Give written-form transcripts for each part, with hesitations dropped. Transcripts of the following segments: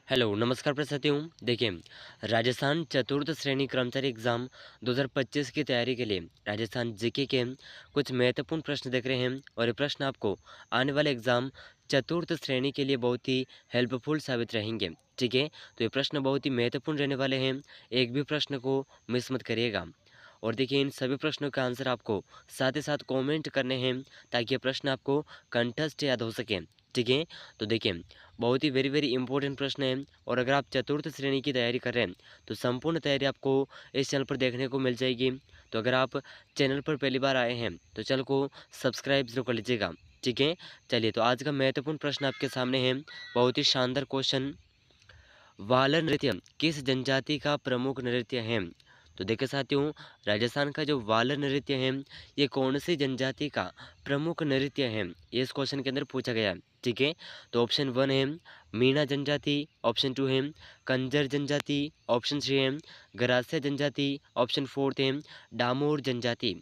Hello, नमस्कार प्रस्तुति हूँ। देखिए, राजस्थान चतुर्थ श्रेणी कर्मचारी एग्ज़ाम 2025 की तैयारी के लिए राजस्थान जीके के कुछ महत्वपूर्ण प्रश्न देख रहे हैं और ये प्रश्न आपको आने वाले एग्ज़ाम चतुर्थ श्रेणी के लिए बहुत ही हेल्पफुल साबित रहेंगे। ठीक है? तो ये प्रश्न बहुत ही महत्वपूर्ण रहने वाले हैं, एक भी प्रश्न को मिस मत करिएगा। और देखिए, इन सभी प्रश्नों का आंसर आपको साथ ही साथ कमेंट करने हैं ताकि ये प्रश्न आपको कंठस्थ याद हो सके। ठीक है? तो देखिए, बहुत ही वेरी वेरी इंपॉर्टेंट प्रश्न है और अगर आप चतुर्थ श्रेणी की तैयारी कर रहे हैं तो संपूर्ण तैयारी आपको इस चैनल पर देखने को मिल जाएगी। तो अगर आप चैनल पर पहली बार आए हैं तो चैनल को सब्सक्राइब जरूर कर लीजिएगा। ठीक है, चलिए तो आज का महत्वपूर्ण प्रश्न आपके सामने है, बहुत ही शानदार क्वेश्चन। वालर नृत्य किस जनजाति का प्रमुख नृत्य है? तो देखिए साथियों, राजस्थान का जो वालर नृत्य है ये कौन सी जनजाति का प्रमुख नृत्य है, ये इस क्वेश्चन के अंदर पूछा गया है। ठीक है, तो ऑप्शन 1 है मीणा जनजाति, ऑप्शन 2 है कंजर जनजाति, ऑप्शन 3 है गरासिया जनजाति, ऑप्शन 4 है डामोर जनजाति।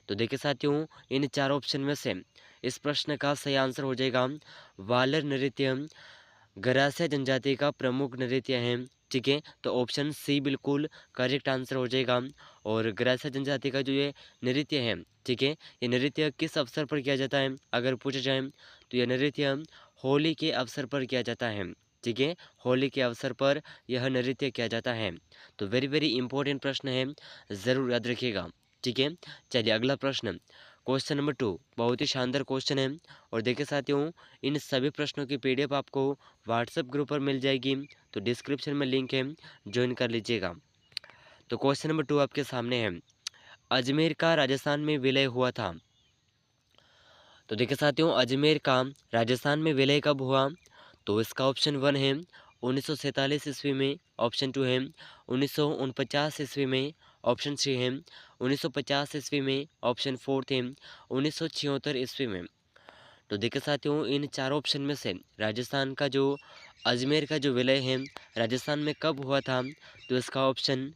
तो देखिए साथियों, इन चार ऑप्शन में से इस प्रश्न का सही आंसर हो जाएगा वालर नृत्य गरासिया जनजाति का प्रमुख नृत्य है। ठीक है, तो ऑप्शन सी बिल्कुल करेक्ट आंसर हो जाएगा। और गरासिया जनजाति का जो ये नृत्य है, ठीक है, ये नृत्य किस अवसर पर किया जाता है अगर पूछा जाए तो यह नृत्य होली के अवसर पर किया जाता है। ठीक है, होली के अवसर पर यह नृत्य किया जाता है। तो वेरी वेरी इंपॉर्टेंट प्रश्न है, ज़रूर याद रखिएगा। ठीक है, चलिए अगला प्रश्न, क्वेश्चन नंबर 2, बहुत ही शानदार क्वेश्चन है। और देखिए साथियों, इन सभी प्रश्नों की पीडीएफ आपको व्हाट्सएप ग्रुप पर मिल जाएगी, तो डिस्क्रिप्शन में लिंक है, ज्वाइन कर लीजिएगा। तो क्वेश्चन नंबर 2 आपके सामने है, अजमेर का राजस्थान में विलय हुआ था। तो देखिए साथियों, अजमेर का राजस्थान में विलय कब हुआ? तो इसका ऑप्शन 1 है 1947 ईस्वी में, ऑप्शन 2 है 1949 ईस्वी में, ऑप्शन 3 है 1950 ईस्वी में, ऑप्शन 4 है 1976 ईस्वी में। तो देखिए साथियों, इन चारों ऑप्शन में से राजस्थान का जो अजमेर का जो विलय है राजस्थान में कब हुआ था, तो इसका ऑप्शन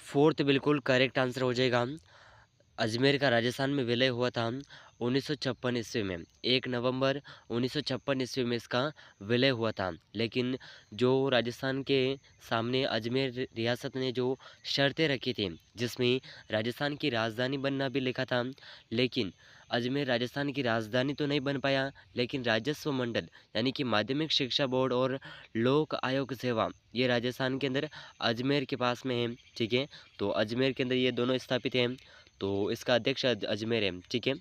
4 बिल्कुल करेक्ट आंसर हो जाएगा। अजमेर का राजस्थान में विलय हुआ था 1956 ईस्वी में, 1 नवंबर 1956 ईस्वी में इसका विलय हुआ था। लेकिन जो राजस्थान के सामने अजमेर रियासत ने जो शर्तें रखी थी जिसमें राजस्थान की राजधानी बनना भी लिखा था, लेकिन अजमेर राजस्थान की राजधानी तो नहीं बन पाया, लेकिन राजस्व मंडल यानी कि माध्यमिक शिक्षा बोर्ड और लोक आयोग सेवा ये राजस्थान के अंदर अजमेर के पास में है। ठीक है, तो अजमेर के अंदर ये दोनों स्थापित हैं, तो इसका अध्यक्ष अजमेर है। ठीक है,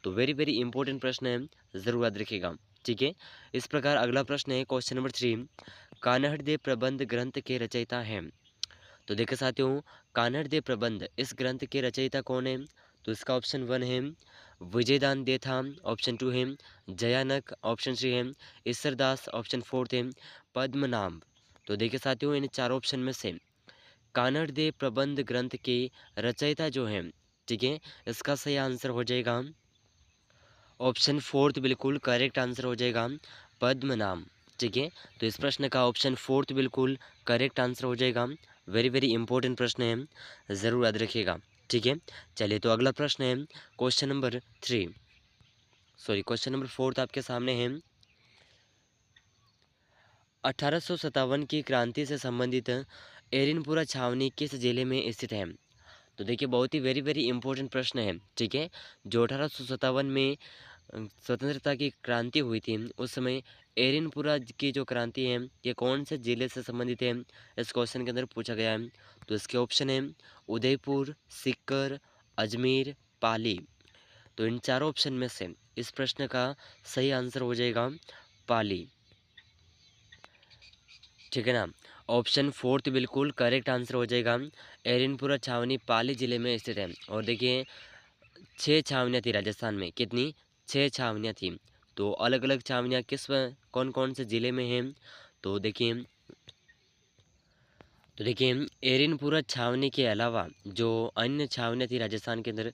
तो वेरी वेरी इंपॉर्टेंट प्रश्न है, ज़रूर याद रखिएगा। ठीक है, इस प्रकार अगला प्रश्न है क्वेश्चन नंबर 3, कान्हड़ देव प्रबंध ग्रंथ के रचयिता हैं। तो देखिए साथियों, कान्हड़ देव प्रबंध इस ग्रंथ के रचयिता कौन है? तो इसका ऑप्शन 1 है विजयदान देथा, ऑप्शन 2 है जयानक, ऑप्शन 3 है ईसरदास, ऑप्शन 4 है पद्मनाभ। तो देखिए साथियों, इन चार ऑप्शन में से कान्हड़ देव प्रबंध ग्रंथ के रचयिता जो हैं, ठीक है, इसका सही आंसर हो जाएगा ऑप्शन 4 बिल्कुल करेक्ट आंसर हो जाएगा पद्मनाभ। ठीक है, तो इस प्रश्न का ऑप्शन 4 बिल्कुल करेक्ट आंसर हो जाएगा। वेरी वेरी इंपॉर्टेंट प्रश्न है, ज़रूर याद रखिएगा। ठीक है, चलिए तो अगला प्रश्न है question number 3, sorry question number 4 आपके सामने है, 1857 की क्रांति से संबंधित एरिनपुरा छावनी किस जिले में स्थित है? तो देखिए, बहुत ही वेरी वेरी इंपॉर्टेंट प्रश्न है। ठीक है, जो 1857 में स्वतंत्रता की क्रांति हुई थी उस समय एरिनपुरा की जो क्रांति है ये कौन से जिले से संबंधित है, इस क्वेश्चन के अंदर पूछा गया है। तो इसके ऑप्शन है उदयपुर, सीकर, अजमेर, पाली। तो इन चारों ऑप्शन में से इस प्रश्न का सही आंसर हो जाएगा पाली। ठीक है ना, ऑप्शन 4 बिल्कुल करेक्ट आंसर हो जाएगा। एरिनपुरा छावनी पाली जिले में स्थित है। और देखिए, 6 छावनियाँ थी राजस्थान में, कितनी? 6 छावनियाँ थी। तो अलग अलग छावनियाँ किस कौन कौन से ज़िले में हैं? तो देखिए, एरिनपुरा छावनी के अलावा जो अन्य छावनियाँ थी राजस्थान के अंदर,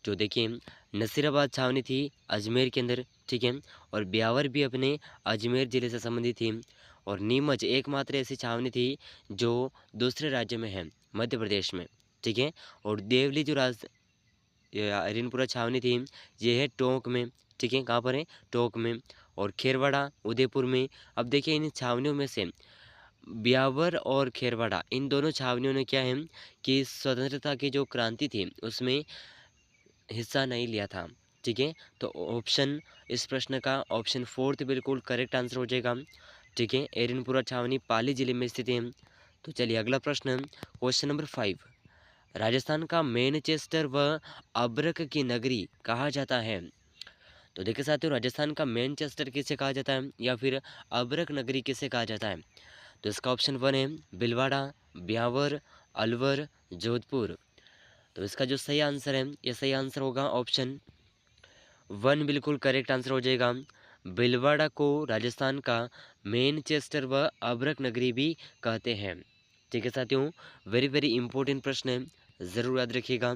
जो देखिए नसीराबाद छावनी थी अजमेर के अंदर। ठीक है, और ब्यावर भी अपने अजमेर ज़िले से संबंधित थी। और नीमच एकमात्र ऐसी छावनी थी जो दूसरे राज्य में है, मध्य प्रदेश में। ठीक है, और देवली जो ये अरिनपुरा छावनी थी ये है टोंक में। ठीक है, कहाँ पर है? टोंक में। और खेरवाड़ा उदयपुर में। अब देखिए इन छावनियों में से ब्यावर और खेरवाड़ा इन दोनों छावनियों ने क्या है कि स्वतंत्रता की जो क्रांति थी उसमें हिस्सा नहीं लिया था। ठीक है, तो ऑप्शन इस प्रश्न का ऑप्शन फोर्थ बिल्कुल करेक्ट आंसर हो जाएगा। ठीक है, एरनपुरा छावनी पाली जिले में स्थित है। तो चलिए अगला प्रश्न, क्वेश्चन नंबर 5, राजस्थान का मैनचेस्टर व अब्रक की नगरी कहा जाता है। तो देखिए साथियों, राजस्थान का मैनचेस्टर किसे कहा जाता है या फिर अब्रक नगरी किसे कहा जाता है। तो इसका ऑप्शन 1 है भीलवाड़ा, ब्यावर, अलवर, जोधपुर। तो इसका जो सही आंसर है, ये सही आंसर होगा ऑप्शन 1 बिल्कुल करेक्ट आंसर हो जाएगा। भीलवाड़ा को राजस्थान का मैनचेस्टर व अब्रक नगरी भी कहते हैं। ठीक है साथियों, वेरी वेरी इंपॉर्टेंट प्रश्न है, ज़रूर याद रखिएगा।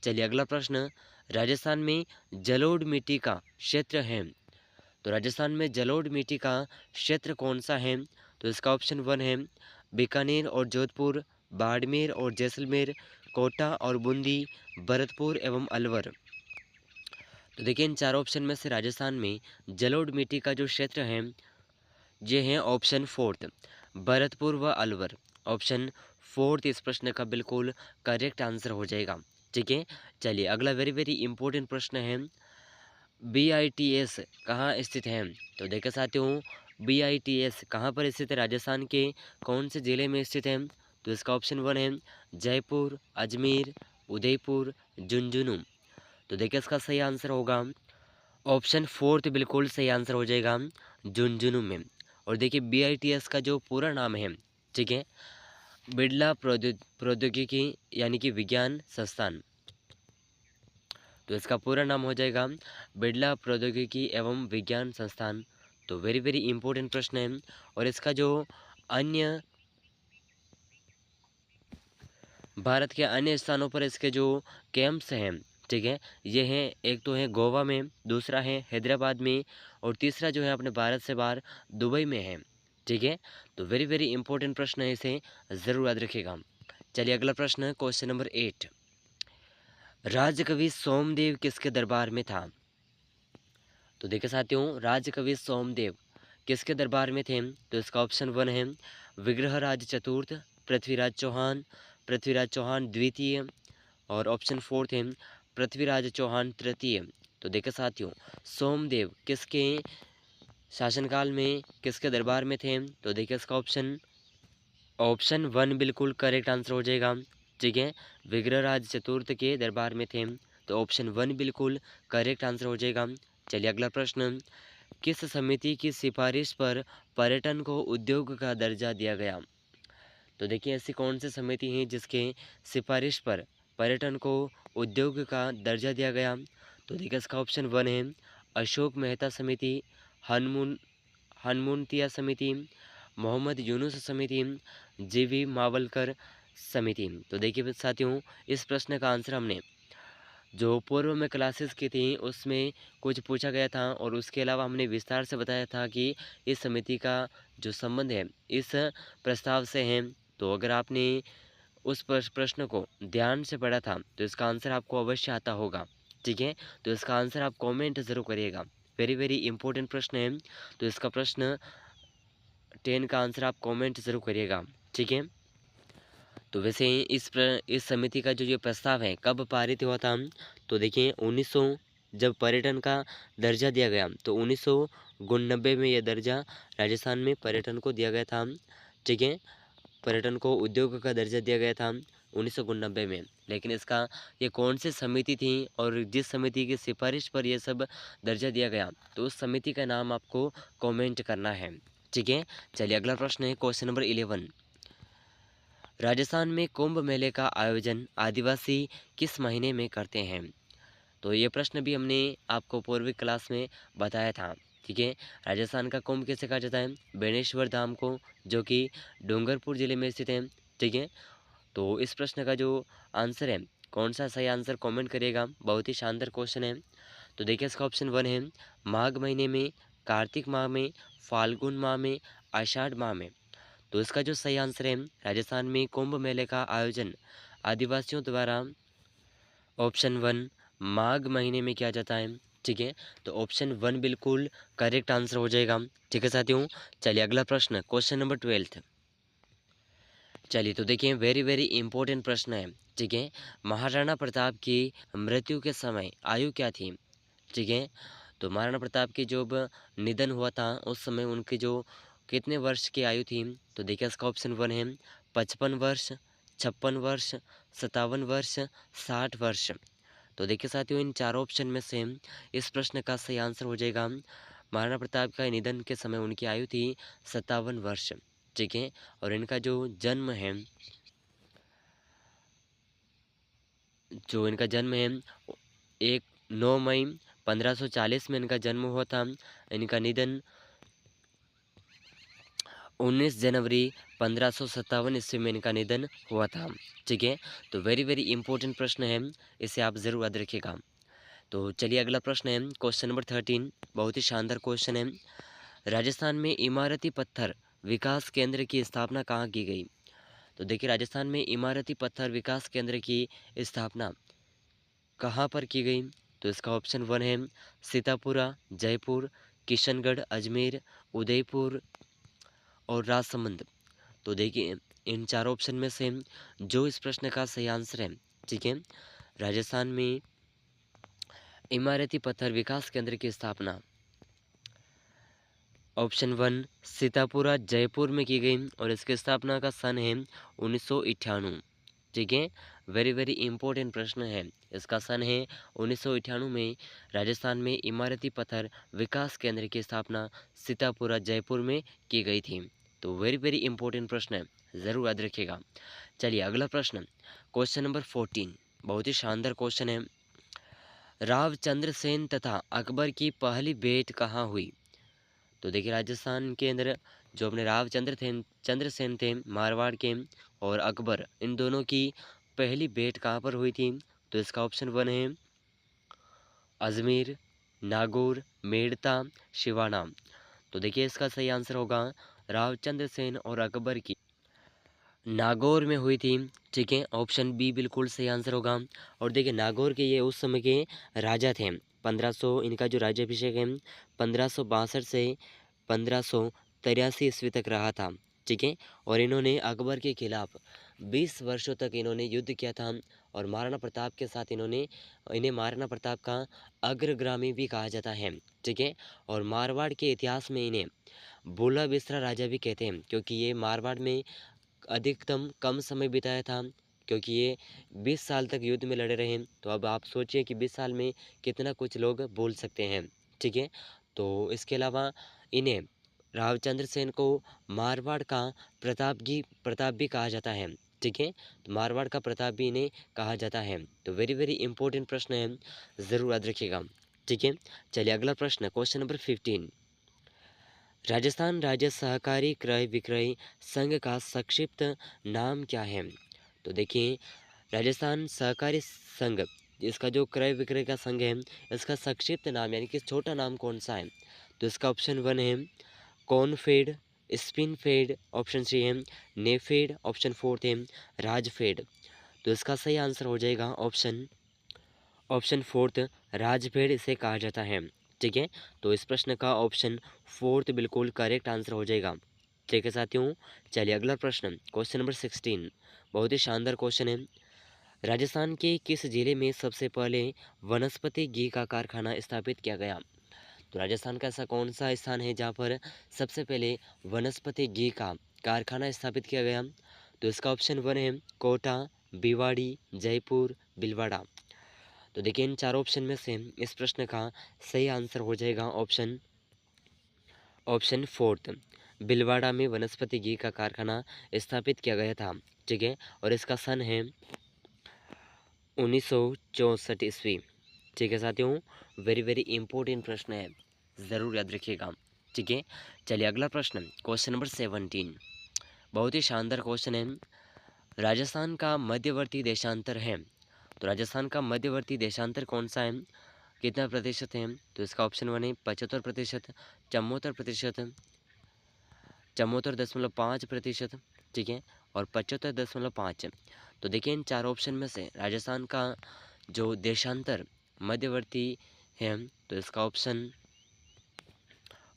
चलिए अगला प्रश्न, राजस्थान में जलोढ़ मिट्टी का क्षेत्र है। तो राजस्थान में जलोढ़ मिट्टी का क्षेत्र कौन सा है। तो इसका ऑप्शन 1 है बीकानेर और जोधपुर, बाड़मेर और जैसलमेर, कोटा और बूंदी, भरतपुर एवं अलवर। तो देखिए इन चार ऑप्शन में से राजस्थान में जलोढ़ मिट्टी का जो क्षेत्र है ये है ऑप्शन फोर्थ भरतपुर व अलवर। ऑप्शन फोर्थ इस प्रश्न का बिल्कुल करेक्ट आंसर हो जाएगा। ठीक है, चलिए अगला वेरी वेरी इंपॉर्टेंट प्रश्न है, BITS कहाँ स्थित है। तो देखिए साथियों, BITS कहाँ पर स्थित है, राजस्थान के कौन से ज़िले में स्थित है। तो इसका ऑप्शन 1 है जयपुर, अजमेर, उदयपुर, झुंझुनू। तो देखिए इसका सही आंसर होगा ऑप्शन फोर्थ बिल्कुल सही आंसर हो जाएगा, झुंझुनू में। और देखिए BITS का जो पूरा नाम है, ठीक है, बिड़ला प्रौद्योगिकी यानी कि विज्ञान संस्थान। तो इसका पूरा नाम हो जाएगा बिड़ला प्रौद्योगिकी एवं विज्ञान संस्थान। तो वेरी वेरी इंपॉर्टेंट प्रश्न है। और इसका जो अन्य भारत के अन्य स्थानों पर इसके जो कैंप्स हैं, ठीक है, ये हैं, एक तो है गोवा में, दूसरा है हैदराबाद में, और तीसरा जो है अपने भारत से बाहर दुबई में है। ठीक है, तो वेरी वेरी इंपॉर्टेंट प्रश्न है, इसे ज़रूर याद रखिएगा। चलिए अगला प्रश्न, क्वेश्चन नंबर 8, राजकवि सोमदेव किसके दरबार में था। तो देखिए साथियों, राजकवि सोमदेव किसके दरबार में थे। तो इसका ऑप्शन 1 है विग्रहराज चतुर्थ, पृथ्वीराज चौहान द्वितीय, और ऑप्शन 4 है पृथ्वीराज चौहान तृतीय। तो देखिए साथियों, सोमदेव किसके शासनकाल में किसके दरबार में थे। तो देखिए इसका ऑप्शन 1 बिल्कुल करेक्ट आंसर हो जाएगा। ठीक है, विग्रहराज चतुर्थ के दरबार में थे। तो ऑप्शन 1 बिल्कुल करेक्ट आंसर हो जाएगा। चलिए अगला प्रश्न, किस समिति की सिफारिश पर पर्यटन को उद्योग का दर्जा दिया गया। तो देखिए ऐसी कौन सी समिति है जिसके सिफारिश पर पर्यटन को उद्योग का दर्जा दिया गया। तो देखिए इसका ऑप्शन 1 है अशोक मेहता समिति, हनमुन हनमुनतिया समिति, मोहम्मद यूनुस समिति, जीवी मावलकर समिति। तो देखिए साथियों, इस प्रश्न का आंसर हमने जो पूर्व में क्लासेस की थी उसमें कुछ पूछा गया था, और उसके अलावा हमने विस्तार से बताया था कि इस समिति का जो संबंध है इस प्रस्ताव से है। तो अगर आपने उस प्रश्न को ध्यान से पढ़ा था तो इसका आंसर आपको अवश्य आता होगा। ठीक है, तो इसका आंसर आप कमेंट ज़रूर करिएगा, वेरी वेरी इंपॉर्टेंट प्रश्न है। तो इसका प्रश्न 10 का आंसर आप कमेंट ज़रूर करिएगा। ठीक है, तो वैसे इस समिति का जो ये प्रस्ताव है कब पारित हुआ था। तो देखिए 1900 जब पर्यटन का दर्जा दिया गया तो 1999 में यह दर्जा राजस्थान में पर्यटन को दिया गया था। ठीक है, पर्यटन को उद्योग का दर्जा दिया गया था 1999 में। लेकिन इसका ये कौन सी समिति थी और जिस समिति की सिफारिश पर यह सब दर्जा दिया गया, तो उस समिति का नाम आपको कमेंट करना है। ठीक है, चलिए अगला प्रश्न है क्वेश्चन नंबर 11, राजस्थान में कुंभ मेले का आयोजन आदिवासी किस महीने में करते हैं। तो ये प्रश्न भी हमने आपको पूर्वी क्लास में बताया था। ठीक है, राजस्थान का कुंभ कैसे कहा जाता है, बेणेश्वर धाम को, जो कि डूंगरपुर जिले में स्थित है। ठीक है, तो इस प्रश्न का जो आंसर है, कौन सा सही आंसर कमेंट करिएगा, बहुत ही शानदार क्वेश्चन है। तो देखिए इसका ऑप्शन 1 है माघ महीने में, कार्तिक माह में, फाल्गुन माह में, आषाढ़ माह में। तो इसका जो सही आंसर है, राजस्थान में कुंभ मेले का आयोजन आदिवासियों द्वारा ऑप्शन 1 माघ महीने में किया जाता है। ठीक है, तो ऑप्शन 1 बिल्कुल करेक्ट आंसर हो जाएगा। ठीक है साथियों, चलिए अगला प्रश्न, क्वेश्चन नंबर 12। चलिए तो देखिए, वेरी वेरी इंपॉर्टेंट प्रश्न है। ठीक है, महाराणा प्रताप की मृत्यु के समय आयु क्या थी? ठीक है, तो महाराणा प्रताप की जब निधन हुआ था उस समय उनकी जो कितने वर्ष की आयु थी? तो देखिए इसका ऑप्शन 1 है 55 वर्ष, 56 वर्ष, 57 वर्ष, 60 वर्ष। तो देखिए साथियों, इन चारों ऑप्शन में से इस प्रश्न का सही आंसर हो जाएगा, महाराणा प्रताप का निधन के समय उनकी आयु थी 57 वर्ष। ठीक है, और इनका जो इनका जन्म है 9 मई 1540 में इनका जन्म हुआ था। इनका निधन 19 जनवरी 1557 ईस्वी में इनका निधन हुआ था। ठीक है, तो वेरी वेरी इंपॉर्टेंट प्रश्न है, इसे आप ज़रूर याद रखिएगा। तो चलिए अगला प्रश्न है, क्वेश्चन नंबर 13। बहुत ही शानदार क्वेश्चन है। राजस्थान में इमारती पत्थर विकास केंद्र की स्थापना कहाँ की गई? तो देखिए, राजस्थान में इमारती पत्थर विकास केंद्र की स्थापना कहाँ पर की गई? तो इसका ऑप्शन 1 है सीतापुरा, जयपुर, किशनगढ़, अजमेर, उदयपुर और राजसमंद। तो देखिए, इन चार ऑप्शन में से जो इस प्रश्न का सही आंसर है, ठीक है, राजस्थान में इमारती पत्थर विकास केंद्र की स्थापना ऑप्शन 1 सीतापुरा, जयपुर में की गई और इसकी स्थापना का सन है 1998। ठीक है, वेरी वेरी इंपॉर्टेंट प्रश्न है। इसका सन है 1998 में राजस्थान में इमारती पत्थर विकास केंद्र की स्थापना सीतापुरा, जयपुर में की गई थी। तो वेरी वेरी इंपॉर्टेंट प्रश्न है, ज़रूर याद रखिएगा। चलिए अगला प्रश्न, क्वेश्चन नंबर 14। बहुत ही शानदार क्वेश्चन है। रावचंद्र सेन तथा अकबर की पहली भेंट कहाँ हुई? तो देखिए, राजस्थान के अंदर जो अपने चंद्रसेन थे मारवाड़ के, और अकबर, इन दोनों की पहली भेंट कहाँ पर हुई थी? तो इसका ऑप्शन 1 है अजमेर, नागौर, मेड़ता, शिवाना। तो देखिए, इसका सही आंसर होगा रावचंद्र सेन और अकबर की नागौर में हुई थी। ठीक है, ऑप्शन बी बिल्कुल सही आंसर होगा। और देखिए, नागौर के ये उस समय के राजा थे। 1500 इनका जो राज्याभिषेक है 1562 से 1583 ईस्वी तक रहा था। ठीक है, और इन्होंने अकबर के खिलाफ 20 वर्षों तक इन्होंने युद्ध किया था। और महाराणा प्रताप के साथ इन्हें महाराणा प्रताप का अग्रगामी भी कहा जाता है। ठीक है, और मारवाड़ के इतिहास में इन्हें भोला बिसरा राजा भी कहते हैं, क्योंकि ये मारवाड़ में अधिकतम कम समय बिताया था, क्योंकि ये 20 साल तक युद्ध में लड़े रहे। तो अब आप सोचिए कि 20 साल में कितना कुछ लोग बोल सकते हैं। ठीक है, तो इसके अलावा इन्हें रावचंद्र सेन को मारवाड़ का प्रताप भी कहा जाता है। ठीक है, तो मारवाड़ का प्रताप भी इन्हें कहा जाता है। तो वेरी वेरी इंपॉर्टेंट प्रश्न है, ज़रूर याद रखिएगा। ठीक है, चलिए अगला प्रश्न, क्वेश्चन नंबर 15। राजस्थान राज्य सहकारी क्रय विक्रय संघ का संक्षिप्त नाम क्या है? तो देखिए, राजस्थान सहकारी संघ, इसका जो क्रय विक्रय का संघ है, इसका संक्षिप्त नाम यानी कि छोटा नाम कौन सा है? तो इसका ऑप्शन 1 है कॉनफेड, स्पिनफेड, ऑप्शन 3 है नेफेड, ऑप्शन 4 है राजफेड। तो इसका सही आंसर हो जाएगा ऑप्शन 4 राजफेड इसे कहा जाता है। ठीक है, तो इस प्रश्न का ऑप्शन 4 बिल्कुल करेक्ट आंसर हो जाएगा। ठीक है साथियों, चलिए अगला प्रश्न, क्वेश्चन नंबर 16। बहुत ही शानदार क्वेश्चन है। राजस्थान के किस जिले में सबसे पहले वनस्पति घी का कारखाना स्थापित किया गया? तो राजस्थान का ऐसा कौन सा स्थान है जहाँ पर सबसे पहले वनस्पति घी का कारखाना स्थापित किया गया? तो इसका ऑप्शन 1 है कोटा, भिवाड़ी, जयपुर, भीलवाड़ा। तो देखिए, इन चार ऑप्शन में से इस प्रश्न का सही आंसर हो जाएगा ऑप्शन 4 भीलवाड़ा में वनस्पति घी का कारखाना स्थापित किया गया था। ठीक है, और इसका सन है 1964 ईस्वी। ठीक है साथियों, वेरी वेरी इंपॉर्टेंट प्रश्न है, ज़रूर याद रखिएगा। ठीक है, चलिए अगला प्रश्न, क्वेश्चन नंबर 17। बहुत ही शानदार क्वेश्चन है। राजस्थान का मध्यवर्ती देशांतर है, तो राजस्थान का मध्यवर्ती देशांतर कौन सा है, कितना प्रतिशत है? तो इसका ऑप्शन 1 है 75%, 74%, 74.5%। ठीक है, और 75.5। तो देखिए, इन चार ऑप्शन में से राजस्थान का जो देशांतर मध्यवर्ती है, तो इसका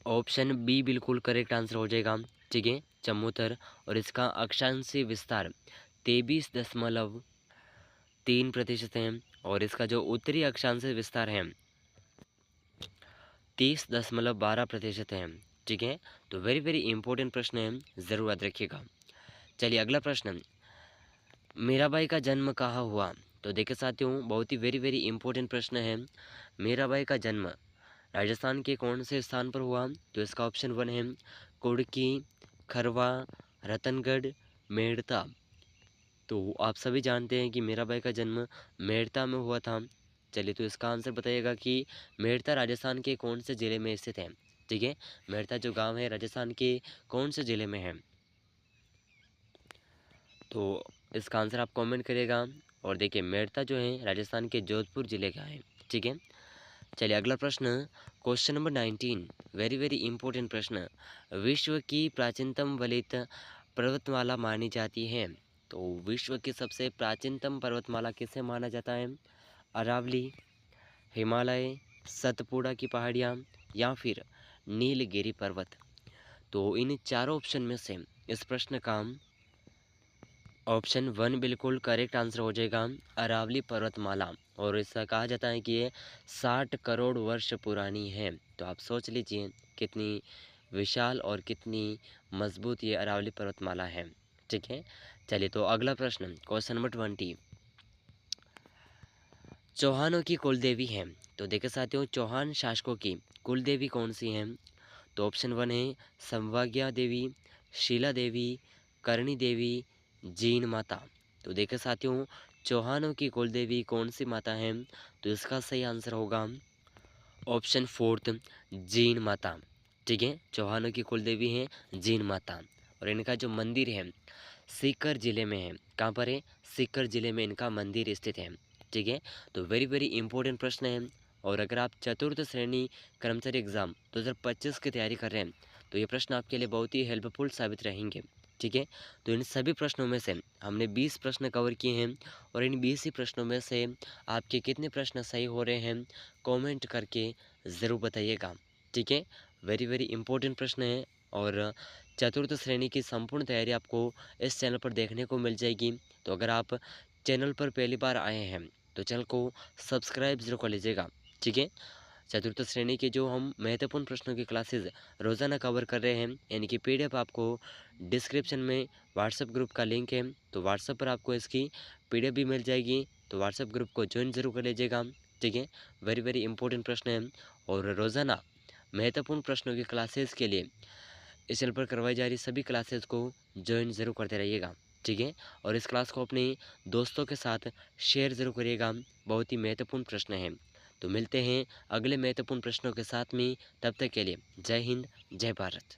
ऑप्शन बी बिल्कुल करेक्ट आंसर हो जाएगा। ठीक है, चमोतर। और इसका अक्षांशीय विस्तार 23.3% है, और इसका जो उत्तरी अक्षांशीय विस्तार है 30.12% है। ठीक है, तो वेरी वेरी इंपॉर्टेंट प्रश्न है, ज़रूर याद रखिएगा। चलिए अगला प्रश्न, मीराबाई का जन्म कहाँ हुआ? तो देखिए साथियों, बहुत ही वेरी वेरी इंपॉर्टेंट प्रश्न है। मीराबाई का जन्म राजस्थान के कौन से स्थान पर हुआ? तो इसका ऑप्शन 1 है कुर्की, खरवा, रतनगढ़, मेड़ता। तो आप सभी जानते हैं कि मीराबाई का जन्म मेड़ता में हुआ था। चलिए, तो इसका आंसर बताइएगा कि मेड़ता राजस्थान के कौन से ज़िले में स्थित है? ठीक है, मेड़ता जो गांव है राजस्थान के कौन से ज़िले में है? तो इसका आंसर आप कमेंट करिएगा। और देखिए, मेड़ता जो है राजस्थान के जोधपुर ज़िले का है। ठीक है, चलिए अगला प्रश्न, question number 19, very very important प्रश्न। विश्व की प्राचीनतम वलित पर्वतमाला मानी जाती है? तो विश्व की सबसे प्राचीनतम पर्वतमाला किसे माना जाता है? अरावली, हिमालय, सतपुड़ा की पहाड़ियाँ, या फिर नीलगिरी पर्वत। तो इन चारों ऑप्शन में से इस प्रश्न का ऑप्शन 1 बिल्कुल करेक्ट आंसर हो जाएगा, अरावली पर्वतमाला। और ऐसा कहा जाता है कि ये 60 करोड़ वर्ष पुरानी है। तो आप सोच लीजिए कितनी विशाल और कितनी मजबूत ये अरावली पर्वतमाला है। ठीक है, चलिए तो अगला प्रश्न, क्वेश्चन नंबर 20, चौहानों की कुल देवी है? तो देखिए साथियों, चौहान शासकों की कुल देवी कौन सी है? तो ऑप्शन 1 है संवाग्या देवी, शीला देवी, करणी देवी, जीन माता। तो देखिए साथियों, चौहानों की कुल देवी कौन सी माता है? तो इसका सही आंसर होगा ऑप्शन 4 जीन माता। ठीक है, चौहानों की कुल देवी है जीन माता। और इनका जो मंदिर है सीकर जिले में है। कहाँ पर है? सीकर जिले में इनका मंदिर स्थित है। ठीक है, तो वेरी वेरी इंपॉर्टेंट प्रश्न है। और अगर आप चतुर्थ श्रेणी कर्मचारी एग्जाम 2025 की तैयारी कर रहे हैं तो ये प्रश्न आपके लिए बहुत ही हेल्पफुल साबित रहेंगे। ठीक है, तो इन सभी प्रश्नों में से हमने 20 प्रश्न कवर किए हैं, और इन 20 ही प्रश्नों में से आपके कितने प्रश्न सही हो रहे हैं कमेंट करके ज़रूर बताइएगा। ठीक है, वेरी वेरी इंपॉर्टेंट प्रश्न है। और चतुर्थ श्रेणी की संपूर्ण तैयारी आपको इस चैनल पर देखने को मिल जाएगी। तो अगर आप चैनल पर पहली बार आए हैं तो चैनल को सब्सक्राइब जरूर कर लीजिएगा। ठीक है, चतुर्थ श्रेणी के जो हम महत्वपूर्ण प्रश्नों की क्लासेस रोज़ाना कवर कर रहे हैं, यानी कि पीडीएफ आपको डिस्क्रिप्शन में व्हाट्सएप ग्रुप का लिंक है, तो व्हाट्सएप पर आपको इसकी पीडीएफ भी मिल जाएगी। तो व्हाट्सएप ग्रुप को ज्वाइन जरूर कर लीजिएगा। ठीक है, वेरी वेरी इंपॉर्टेंट प्रश्न है। और रोज़ाना महत्वपूर्ण प्रश्नों की क्लासेस के लिए इस चैनल पर करवाई जा रही सभी क्लासेस को ज्वाइन ज़रूर करते रहिएगा। ठीक है, और इस क्लास को अपने दोस्तों के साथ शेयर ज़रूर करिएगा, बहुत ही महत्वपूर्ण प्रश्न है। तो मिलते हैं अगले महत्वपूर्ण प्रश्नों के साथ में, तब तक के लिए जय हिंद, जय भारत।